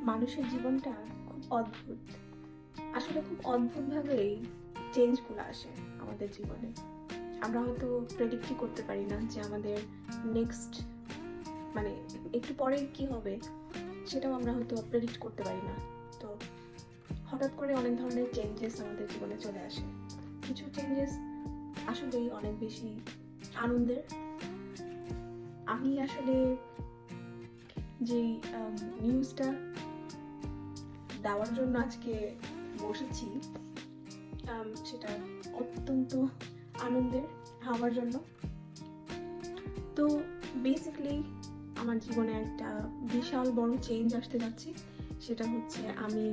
মানুষের জীবনটা খুব অদ্ভুত। আসলে খুব অদ্ভুতভাবেই চেঞ্জগুলো আসে আমাদের জীবনে। আমরা হয়তো প্রেডিক্টই করতে পারি না যে আমাদের নেক্সট মানে একটু পরে কি হবে, সেটাও আমরা হয়তো প্রেডিক্ট করতে পারি না। তো হঠাৎ করে অনেক ধরনের চেঞ্জেস আমাদের জীবনে চলে আসে। কিছু চেঞ্জেস আসলেই অনেক বেশি আনন্দের। আমি আসলে যেই নিউজটা দেওয়ার জন্য আজকে বসেছি, সেটা অত্যন্ত আনন্দের আমার জন্য। তো বেসিক্যালি আমার জীবনে একটা বিশাল বড় চেঞ্জ আসতে যাচ্ছে। সেটা হচ্ছে আমি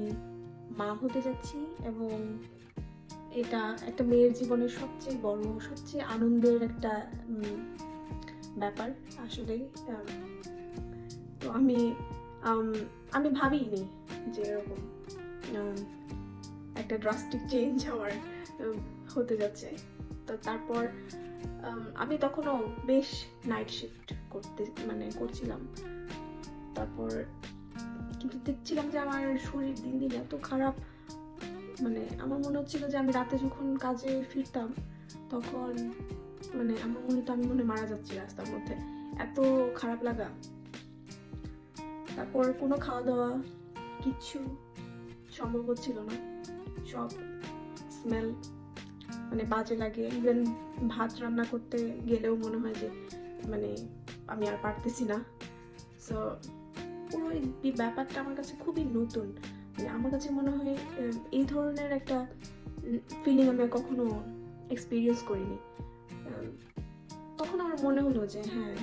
মা হতে যাচ্ছি, এবং এটা একটা মেয়ের জীবনের সবচেয়ে বড়, সবচেয়ে আনন্দের একটা ব্যাপার আসলে। তো আমি ভাবিনি যে এরকম একটা ড্রাস্টিক চেঞ্জ আমার হতে যাচ্ছে। তো তারপর আমি তখনও বেশ নাইট শিফট করছিলাম। তারপর কিন্তু দেখছিলাম যে আমার শরীর দিন দিন এত খারাপ, আমার মনে হচ্ছিল যে আমি রাতে যখন কাজে ফিরতাম তখন আমার মনে হতো আমি মারা যাচ্ছি রাস্তার মধ্যে, এত খারাপ লাগা। তারপর কোনো খাওয়া দাওয়া কিচ্ছু সম্ভব হচ্ছিল না, সব স্মেল বাজে লাগে। ইভেন ভাত রান্না করতে গেলেও মনে হয় যে আমি আর পারতেছি না। সো পুরো এই ব্যাপারটা আমার কাছে খুবই নতুন। আমার কাছে মনে হয় এই ধরনের একটা ফিলিং আমি কখনো এক্সপিরিয়েন্স করিনি। তখন আমার মনে হলো যে হ্যাঁ,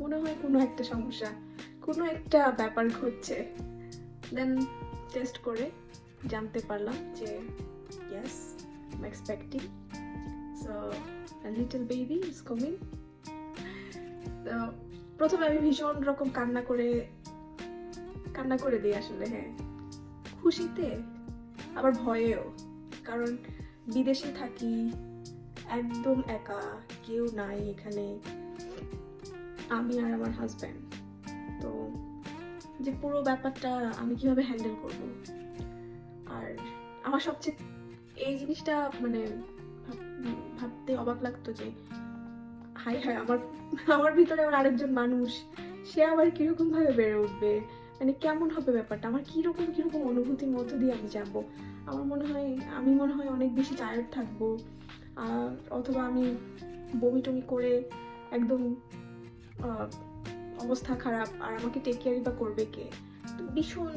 মনে হয় কোনো একটা সমস্যা, কোনো একটা ব্যাপার ঘটছে। দেন টেস্ট করে জানতে পারলাম যে yes, I'm expecting, so a little baby is coming. তো প্রথমে আমি ভীষণ রকম কান্না করে দিই আসলে। হ্যাঁ, খুশিতে আবার ভয়েও, কারণ বিদেশে থাকি, একদম একা, কেউ নাই এখানে, আমি আর আমার হাজব্যান্ড। তো যে পুরো ব্যাপারটা আমি কিভাবে হ্যান্ডেল করব, আর আমার সবচেয়ে এই জিনিসটা ভাবতে অবাক লাগতো যে হাই হাই, আমার ভিতরে আমার আরেকজন মানুষ, সে আবার কিরকম ভাবে বেড়ে উঠবে, কেমন হবে ব্যাপারটা, আমার কিরকম অনুভূতির মধ্য দিয়ে আমি যাবো। আমি মনে হয় অনেক বেশি টায়ার্ড থাকবো, অথবা আমি বমি টমি করে একদম অবস্থা খারাপ, আর আমাকে টেক কেয়ারই বা করবে কে। তো ভীষণ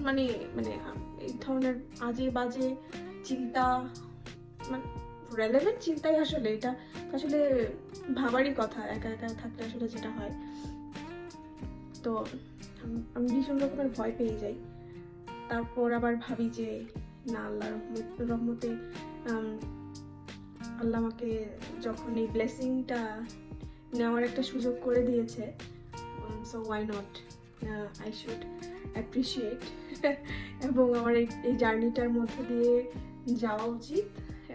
এই ধরনের আজে বাজে চিন্তা, রেলেভেন্ট চিন্তাই আসলে এটা, আসলে ভাবারই কথা একা একা থাকলে আসলে যেটা হয়। তো আমি ভীষণ রকমের ভয় পেয়ে যাই। তারপর আবার ভাবি যে না, আল্লাহর রহমতে আল্লাহ আমাকে যখন এই ব্লেসিংটা নেওয়ার একটা সুযোগ করে দিয়েছে, so why not, I should appreciate এবং আমার এই জার্নিটার মধ্যে দিয়ে যাওয়া উচিত,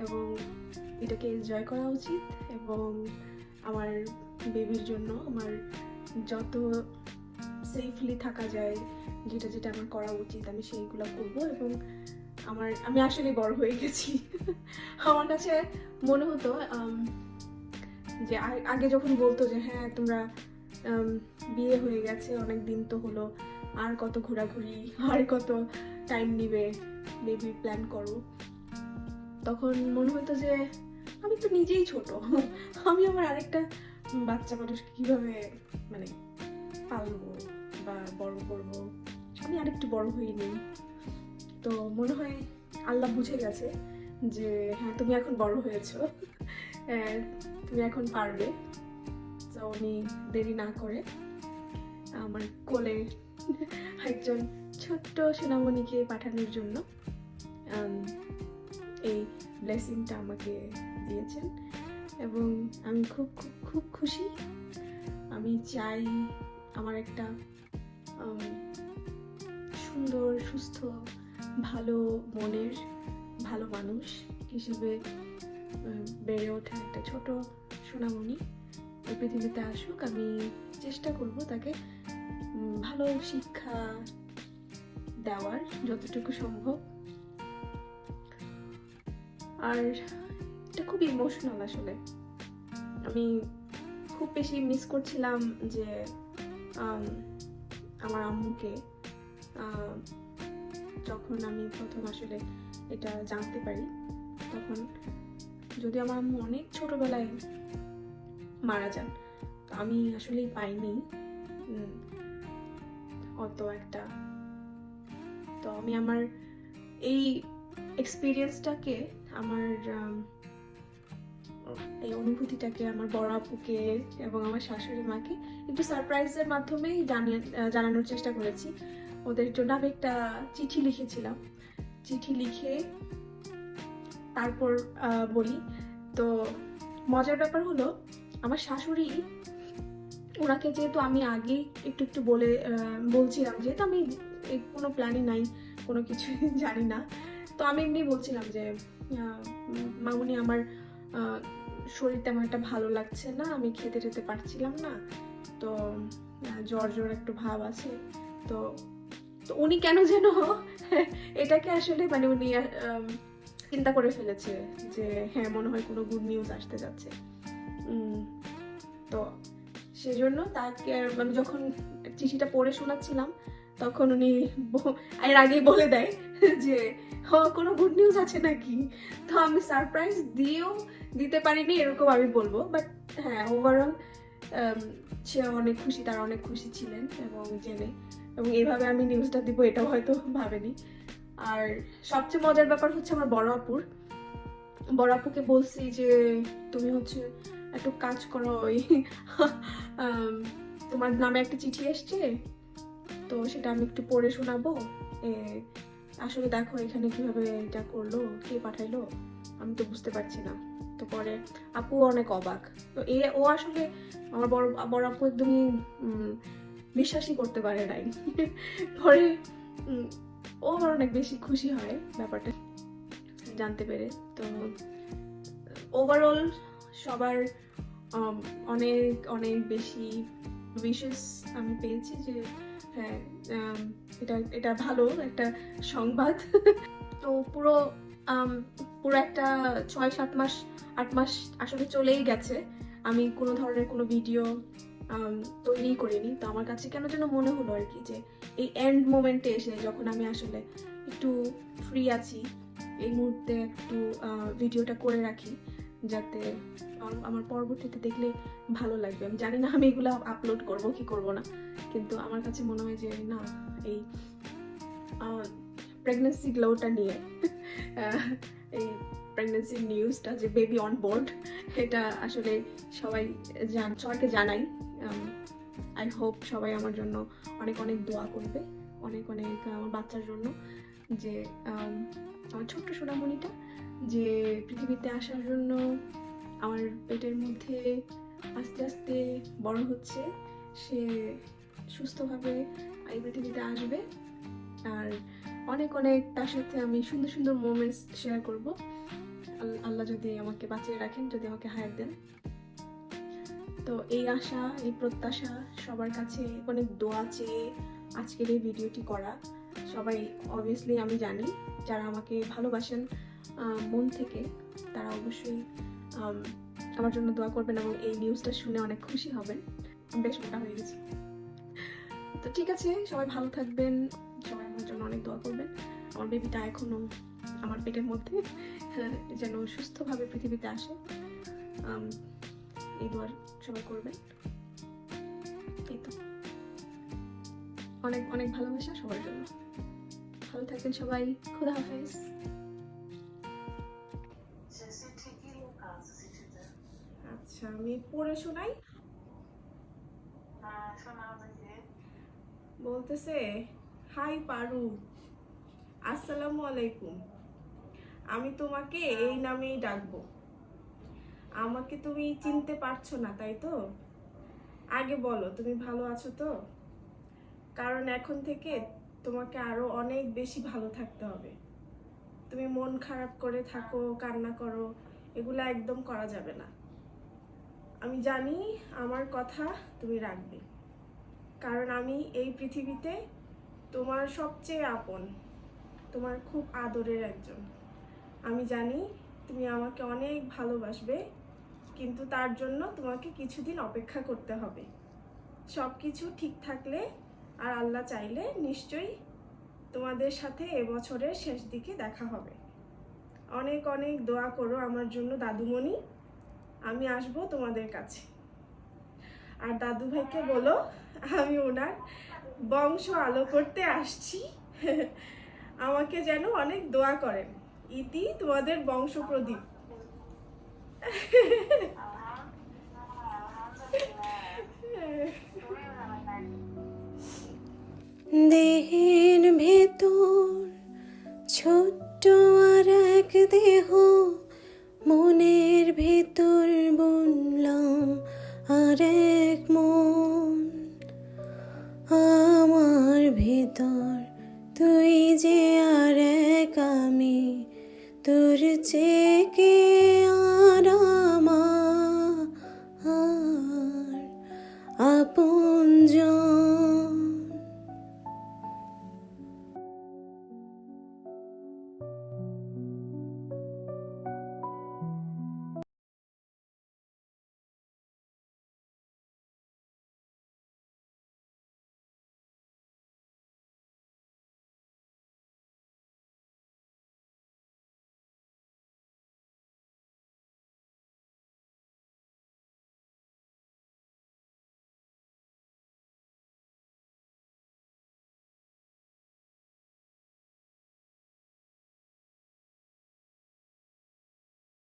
এবং এটাকে এনজয় করা উচিত, এবং আমার বেবির জন্য আমার যত সেফলি থাকা যায়, যেটা আমার করা উচিত, আমি সেইগুলো করবো। এবং আমি আসলে বড় হয়ে গেছি। আমার কাছে মনে হতো যে আগে যখন বলতো যে হ্যাঁ তোমরা বিয়ে হয়ে গেছে, অনেক দিন তো হলো, আর কত ঘোরাঘুরি, আর কত টাইম নিবে, বেবি প্ল্যান করো, তখন মনে হতো যে আমি তো নিজেই ছোট, আমি আমার আরেকটা বাচ্চা মানুষকে কিভাবে পালবো বা বড় করবো, আমি আরেকটু বড় হয়ে নিই। তো মনে হয় আল্লাহ বুঝে গেছে যে হ্যাঁ তুমি এখন বড় হয়েছো, তুমি এখন পারবে। তো উনি দেরি না করে আমার কোলে একজন ছোট্ট সোনামণিকে পাঠানোর জন্য এই ব্লেসিংটা আমাকে দিয়েছেন, এবং আমি খুব খুব খুব খুশি। আমি চাই আমার একটা সুন্দর, সুস্থ, ভালো মনের, ভালো মানুষ হিসেবে বেড়ে ওঠা একটা ছোট সোনামণি এই পৃথিবীতে আসুক। আমি চেষ্টা করব তাকে ভালো ভালো শিক্ষা দেওয়ার যতটুকু সম্ভব। আর এটা খুব ইমোশনাল আসলে। আমি খুব বেশি মিস করছিলাম যে আমার আম্মুকে, যখন আমি প্রথম আসলে এটা জানতে পারি, তখন যদি আমার আম্মু অনেক ছোটবেলায় মারা যান, তো আমি আসলেই পাইনি অত একটা। তো আমি আমার এই এক্সপিরিয়েন্সটাকে, আমার এই অনুভূতিটাকে আমার বড় আপুকে এবং আমার শাশুড়ি মাকে একটু সারপ্রাইজের মাধ্যমেই জানানোর চেষ্টা করেছি। ওদের জন্য আমি একটা চিঠি লিখেছিলাম, চিঠি লিখে তারপর বলি। তো মজার ব্যাপার হলো, আমার শাশুড়ি, ওনাকে যেহেতু আমি আগে একটু একটু বলছিলাম, যেহেতু আমি কোনো প্ল্যানই নাই, কোনো কিছু জানি না, তো আমি এমনি বলছিলাম যে মামুনি আমার শরীর তেমন একটা ভালো লাগছে না, আমি খেতে টেতে পারছিলাম না, তো জ্বর জ্বর একটু ভাব আছে। তো তো উনি কেন যেন এটাকে আসলে মানে উনি চিন্তা করে ফেলেছে যে হ্যাঁ মনে হয় কোনো গুড নিউজ আসতে যাচ্ছে। তো সেজন্য তাকে আমি যখন চিঠিটা পড়ে শোনাচ্ছিলাম, তখন উনি এর আগেই বলে দেয় যে কোনো গুড নিউজ আছে নাকি। তো আমি সারপ্রাইজ দিতে পারিনি এরকম আমি বলবো, বাট হ্যাঁ ওভারঅল সে অনেক খুশি, তারা অনেক খুশি ছিলেন এবং জেনে, এবং এইভাবে আমি নিউজটা দিব এটাও হয়তো ভাবেনি। আর সবচেয়ে মজার ব্যাপার হচ্ছে আমার বড় আপুকে বলছি যে তুমি হচ্ছে একটু কাজ করো, ওই তোমার নামে একটা চিঠি এসছে, তো সেটা আমি একটু পড়ে শোনাবো, আসলে দেখো এখানে কিভাবে এটা করলো, কে পাঠাইলো, আমি তো বুঝতে পারছি না। তো পরে আপু অনেক অবাক। তো ও আসলে আমার বড় আপু একদমই বিশ্বাসই করতে পারে নাই। পরে ও আবার অনেক বেশি খুশি হয় ব্যাপারটা জানতে পেরে। তো ওভারঅল সবার অনেক অনেক বেশি উইশেস আমি পেয়েছি যে হ্যাঁ এটা ভালো একটা সংবাদ। তো পুরো একটা 6-7 মাস 8 মাস আসলে চলেই গেছে, আমি কোনো ধরনের কোনো ভিডিও তৈরি করিনি। তো আমার কাছে কেন যেন মনে হলো আর কি যে এই এন্ড মোমেন্টে এসে যখন আমি আসলে একটু ফ্রি আছি, এই মুহূর্তে একটু ভিডিওটা করে রাখি, যাতে আমার পরবর্তীতে দেখলে ভালো লাগবে। আমি জানি না আমি এগুলো আপলোড করব কি করব না, কিন্তু আমার কাছে মনে হয় যে না, এই প্রেগনেন্সি গ্লোটা নিয়ে এই প্রেগনেন্সি নিউজটা যে বেবি অন বোর্ড, এটা আসলে সবাইকে জানাই। আই হোপ সবাই আমার জন্য অনেক অনেক দোয়া করবে, অনেক অনেক আমার বাচ্চার জন্য, যে আমার ছোট্ট সোনামণিটা যে পৃথিবীতে আসার জন্য আমার পেটের মধ্যে আস্তে আস্তে বড় হচ্ছে, সে সুস্থভাবে এই পৃথিবীতে আসবে। আর অনেক অনেক তার সাথে আমি সুন্দর সুন্দর মোমেন্টস শেয়ার করব, আল্লাহ যদি আমাকে বাঁচিয়ে রাখেন, যদি আমাকে হায়াত দেন। তো এই আশা, এই প্রত্যাশা, সবার কাছে অনেক দোয়া চেয়ে আজকের এই ভিডিওটি করা। সবাই অবভিয়াসলি আমি জানি যারা আমাকে ভালোবাসেন মন থেকে, তারা অবশ্যই আমার জন্য দোয়া করবেন এবং এই নিউজটা শুনে অনেক খুশি হবেন। আমি বেশ মোটা হয়ে গেছি। তো ঠিক আছে, সবাই ভালো থাকবেন, সবাই আমার জন্য অনেক দোয়া করবেন। আমার বেবিটা এখনো আমার পেটের মধ্যে যেন সুস্থভাবে পৃথিবীতে আসে, এই দোয়া সবাই করবেন। এই তো, অনেক অনেক ভালোবাসা সবার জন্য। ভালো থাকবেন সবাই, খোদা হাফেজ। আচ্ছা, আমি পড়ে শোনাই। বলতেছে, হাই পারু, আসসালামু আলাইকুম, আমি তোমাকে এই নামেই ডাকবো। আমাকে তুমি চিনতে পারছো না তাই তো? আগে বলো তুমি ভালো আছো তো? কারণ এখন থেকে তোমাকে আরো অনেক বেশি ভালো থাকতে হবে। তুমি মন খারাপ করে থাকো, কান্না করো, এগুলো একদম করা যাবে না। আমি জানি আমার কথা তুমি রাখবে। কারণ আমি এই পৃথিবীতে তোমার সবচেয়ে আপন, তোমার খুব আদরের একজন। আমি জানি তুমি আমাকে অনেক ভালোবাসবে, কিন্তু তার জন্য তোমাকে কিছুদিন অপেক্ষা করতে হবে। সব কিছু ঠিক থাকলে আর আল্লাহ চাইলে নিশ্চয়ই তোমাদের সাথে এবছরের শেষ দিকে দেখা হবে। অনেক অনেক দোয়া করো আমার জন্য দাদুমণি, আমি আসবো তোমাদের কাছে। আর দাদু ভাইকে বলো আমি ওনার বংশ আলো করতে আসছি, আমাকে যেন অনেক দোয়া করেন। ইতি তোমাদের বংশ প্রদীপ। দেহের ভেতর ছোট্ট আর এক দেহ, মনের ভেতর বুনলাম আর এক মন। আমার ভেতর তুই যে আর এক আমি, তোর চেয়ে